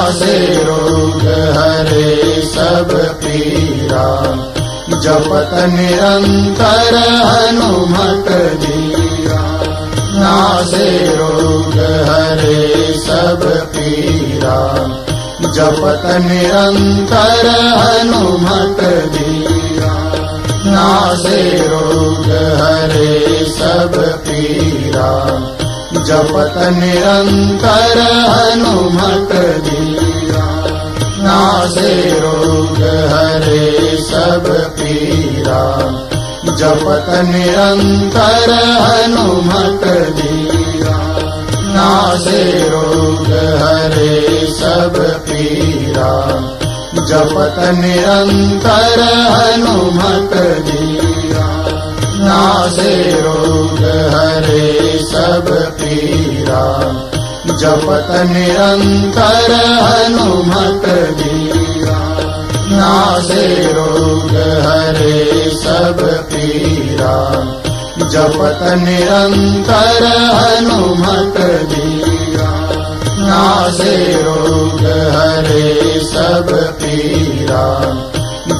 नासे रोग हरे सब पीरा, जपत निरंतर हनुमत धीरा। नासे रोग हरे सब पीरा, जपत निरंतर हनुमत धीरा। नासे रोग हरे सब पीरा, जपत निरंतर हनुमत धीरा। नासे रोग हरे सब पीरा, जपत निरंतर हनुमत धीरा। नासे रोग हरे सब पीरा, जपत निरंतर हनुमत धीरा। नासे रोग हरे सब पीरा, जपत निरंतर हनुमत धीरा। नासे रोग हरे सब पीरा, जपत निरंतर हनुमत धीरा। नासे रोग हरे सब पीरा,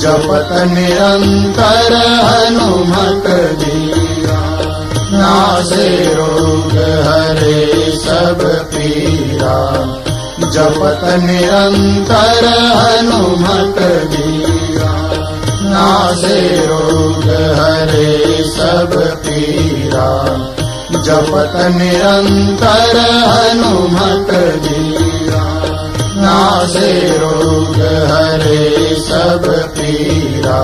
जपत निरंतर हनुमत धीरा। नासे रोग हरे सब पीरा, जपत निरंतर हनुमत धीरा। नासे रोग हरे सब पीरा, जपत निरंतर हनुमत धीरा। नासे रोग हरे सब पीरा,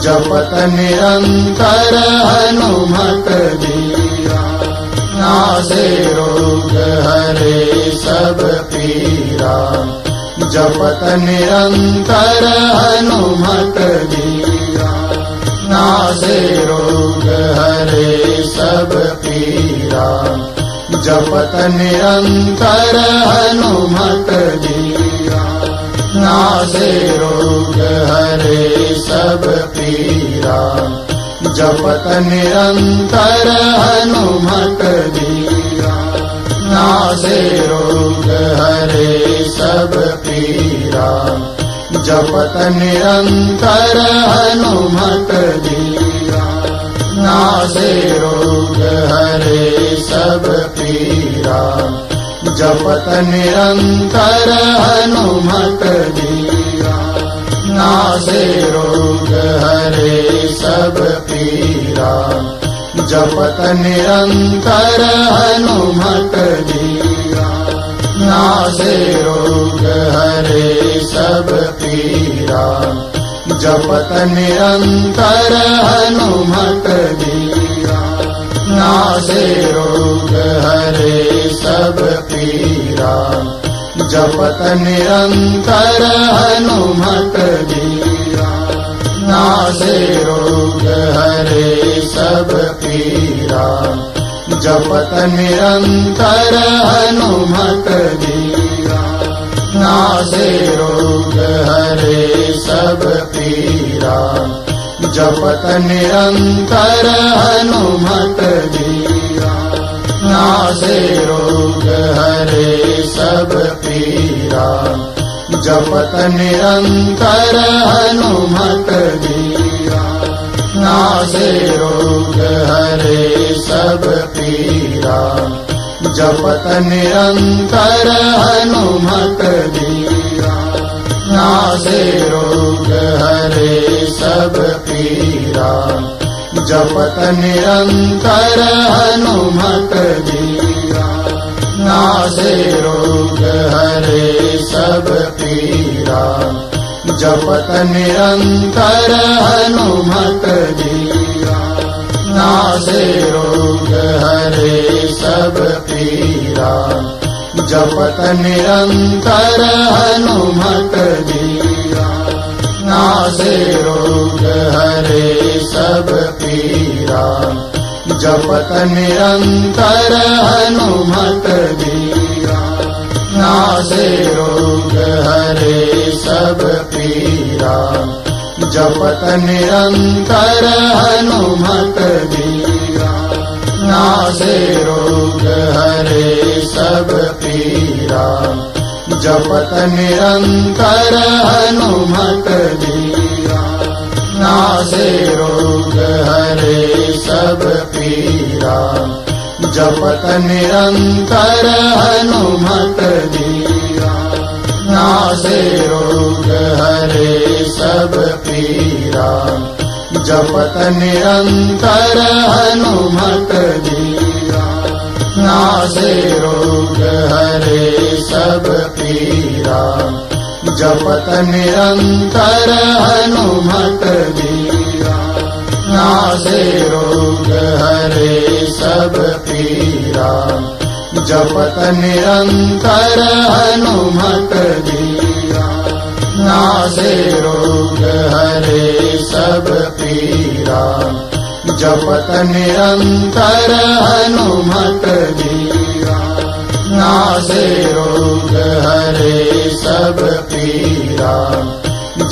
जपत निरंतर हनुमत धीरा। नासे रोग हरे सब पीरा, जपत निरंतर हनुमत धीरा। नासे रोग हरे सब पीरा, जपत निरंतर हनुमत धीरा। नासे रोग हरे सब पीरा, जपत निरंतर हनुमत धीरा। नासे रोग हरे सब पीरा, जपत निरंतर हनुमत धीरा। नासे रोग हरे सब पीरा, जपत निरंतर हनुमत धीरा। नासे रोग हरे सब पीरा, जपत निरंतर हनुमत धीरा। नासे रोग हरे सब पीरा, जपत निरंतर हनुमत धीरा। नासे रोग हरे सब पीरा, जपत निरंतर हनुमत धीरा। नासे रोग हरे सब पीरा, जपत निरंतर हनुमत धीरा। नासे रोग हरे सब पीरा, जपत निरंतर हनुमत धीरा। नासे रोग हरे सब पीरा, जपत निरंतर हनुमत धीरा। नासे रोग हरे सब पीरा, जपत निरंतर हनुमत धीरा। नासे रोग हरे सब पीरा, जपत निरंतर हनुमत धीरा। नासे रोग हरे सब पीरा, जपत निरंतर हनुमत धीरा। नासे रोग हरे सब पीरा, जपत निरंतर हनुमत धीरा। नासे रोग हरे सब पीरा, जपत निरंतर हनुमत धीरा। नासे रोग हरे सब पीरा, जपत निरंतर हनुमत धीरा। नासे रोग हरे सब पीरा, जपत निरंतर हनुमत धीरा। नासे रोग हरे सब पीरा, जपत निरंतर हनुमत धीरा। नासे रोग हरे सब पीरा, जपत निरंतर हनुमत धीरा। नासे रोग हरे सब पीरा, जपत निरंतर हनुमत धीरा। नासे रोग हरे सब पीरा, जपत निरंतर हनुमत धीरा। नासे रोग हरे सब पीरा, जपत निरंतर हनुमत धीरा। नासे रोग हरे सब पीरा,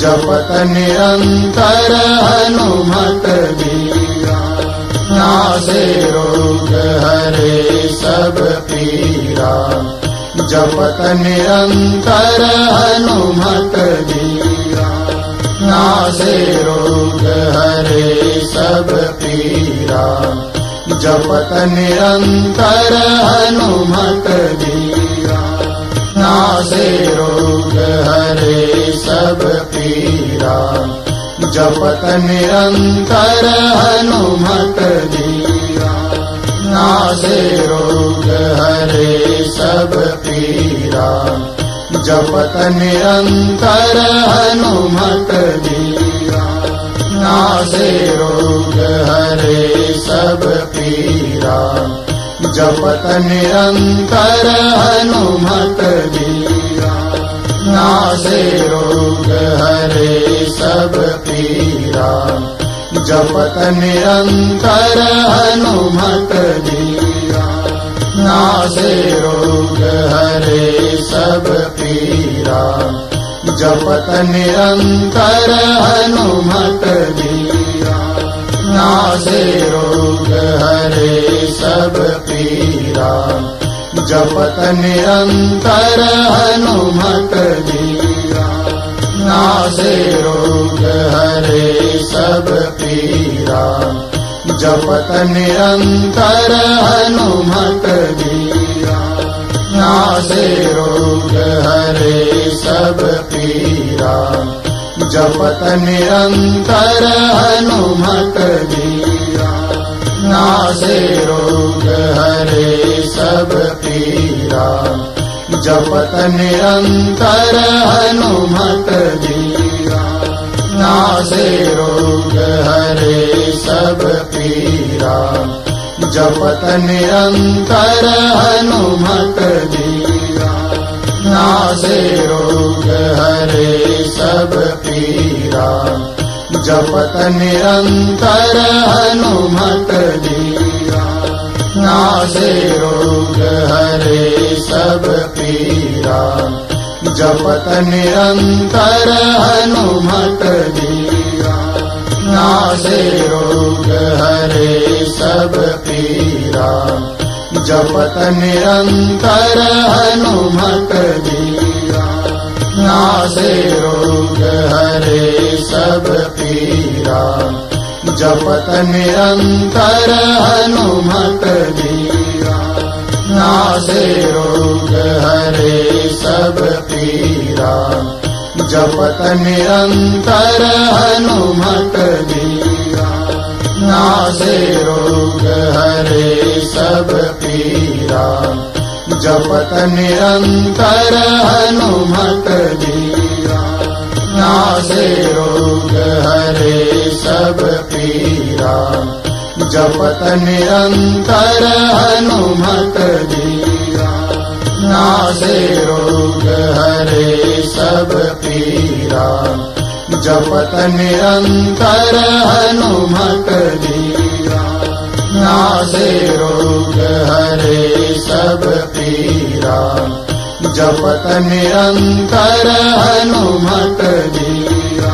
जपत निरंतर हनुमत धीरा। नासे रोग हरे सब पीरा, जपत निरंतर हनुमत धीरा। नासे रोग हरे सब पीरा, जपत निरंतर हनुमत धीरा। नासे रोग हरे सब पीरा, जपत निरंतर हनुमत धीरा। नासे रोग हरे सब पीरा, जपत निरंतर हनुमत धीरा। नासे रोग हरे सब पीरा, जपत निरंतर हनुमत धीरा। नासे रोग हरे सब पीरा, जपत निरंतर हनुमत धीरा। नासे रोग हरे सब पीरा, जपत निरंतर हनुमत धीरा। नासे रोग हरे सब पीरा, जपत निरंतर हनुमत धीरा। नासे रोग हरे सब पीरा, जपत निरंतर हनुमत धीरा। नासे रोग हरे सब पीरा, जपत निरंतर हनुमत धीरा। नासे रोग हरे सब पीरा, जपत निरंतर हनुमत धीरा। नासे रोग हरे सब पीरा, जपत निरंतर हनुमत धीरा। नासे रोग हरे सब पीरा, जपत निरंतर हनुमत धीरा। नासे रोग हरे सब पीरा, जपत निरंतर हनुमत धीरा। नासे रोग हरे सब पीरा, जपत निरंतर हनुमत धीरा। नासे रोग हरे सब पीरा, जपत निरंतर हनुमत धीरा। नासे रोग हरे सब पीरा, जपत निरंतर हनुमत धीरा। नासे रोग हरे सब पीरा, जपत निरंतर हनुमत धीरा। नासे रोग हरे सब पीरा, जपत निरंतर हनुमत धीरा। नासे रोग हरे सब पीरा, जपत निरंतर हनुमत धीरा। नासे रोग हरे सब पीरा, जपत निरंतर हनुमत धीरा।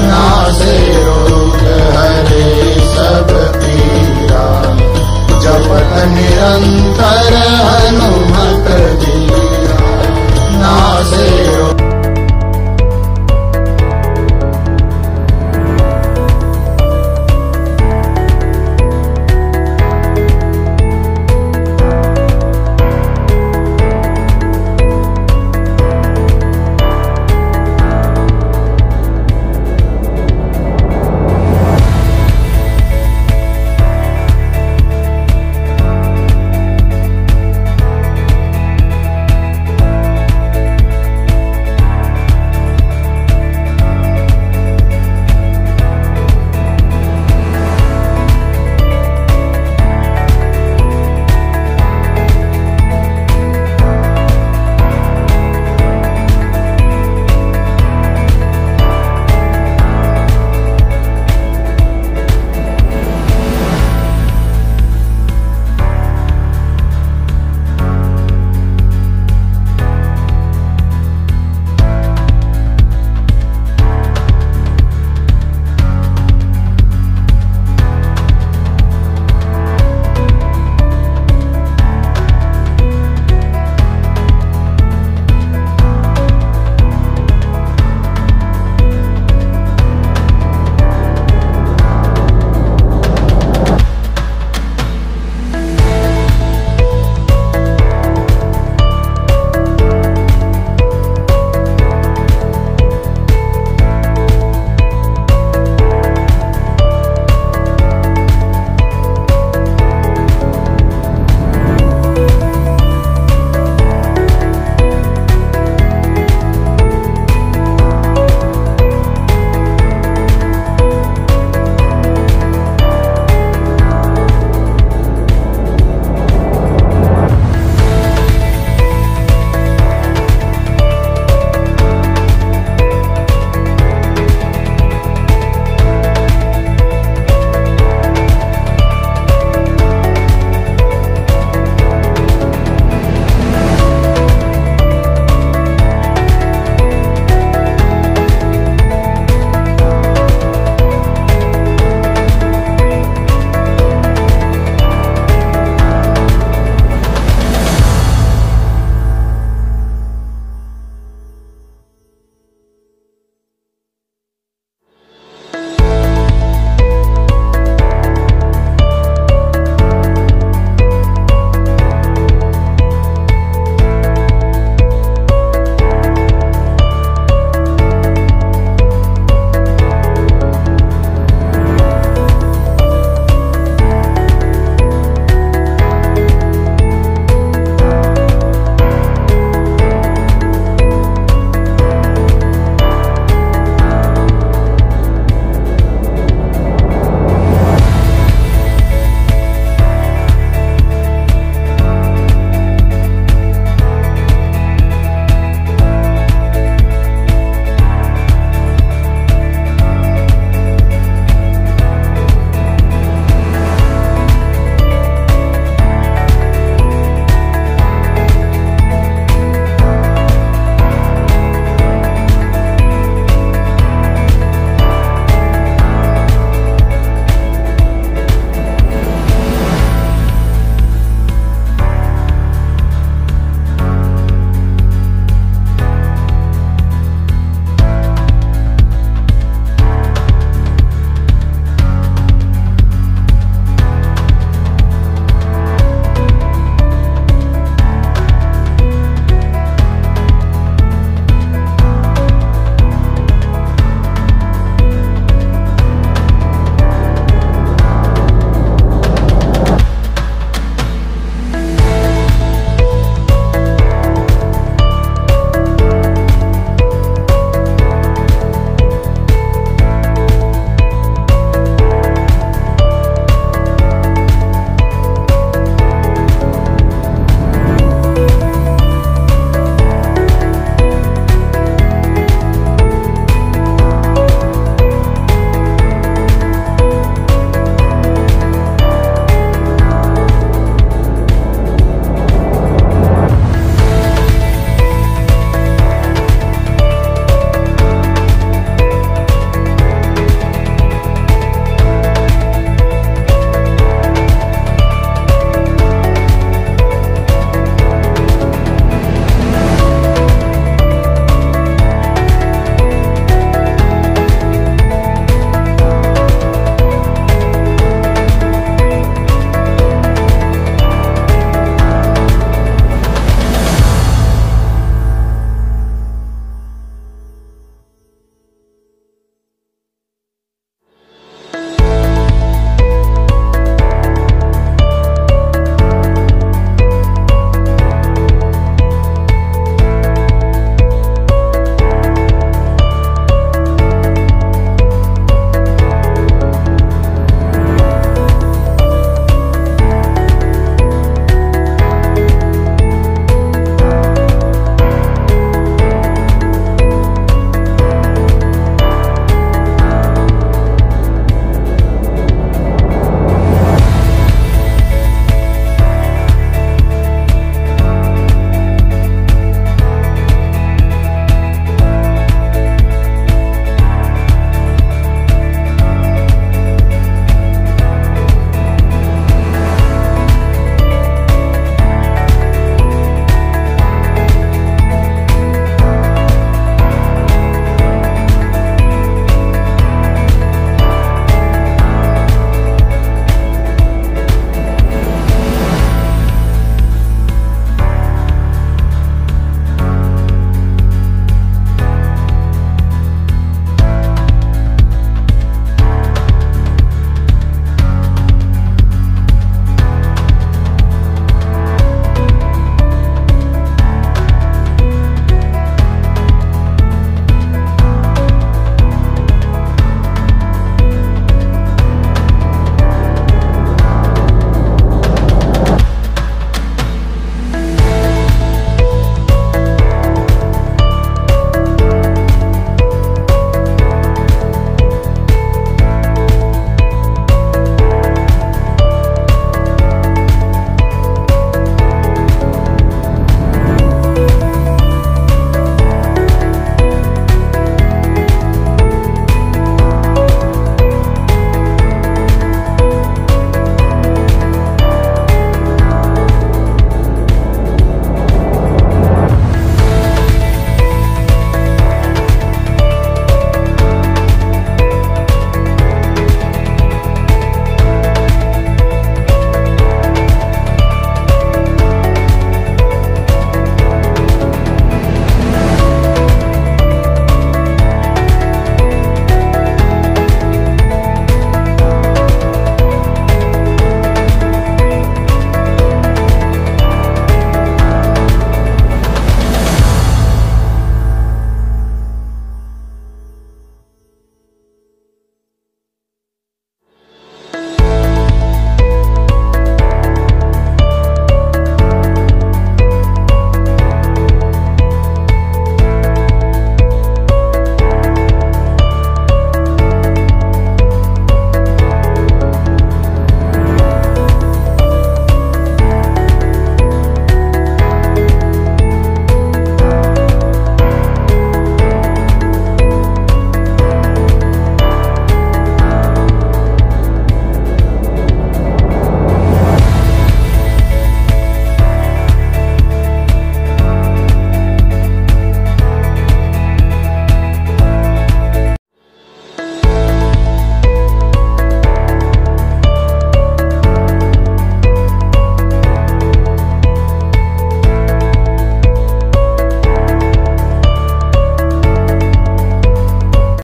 नासे रोग हरे सब पीरा, जपत निरंतर हनुमत धीरा।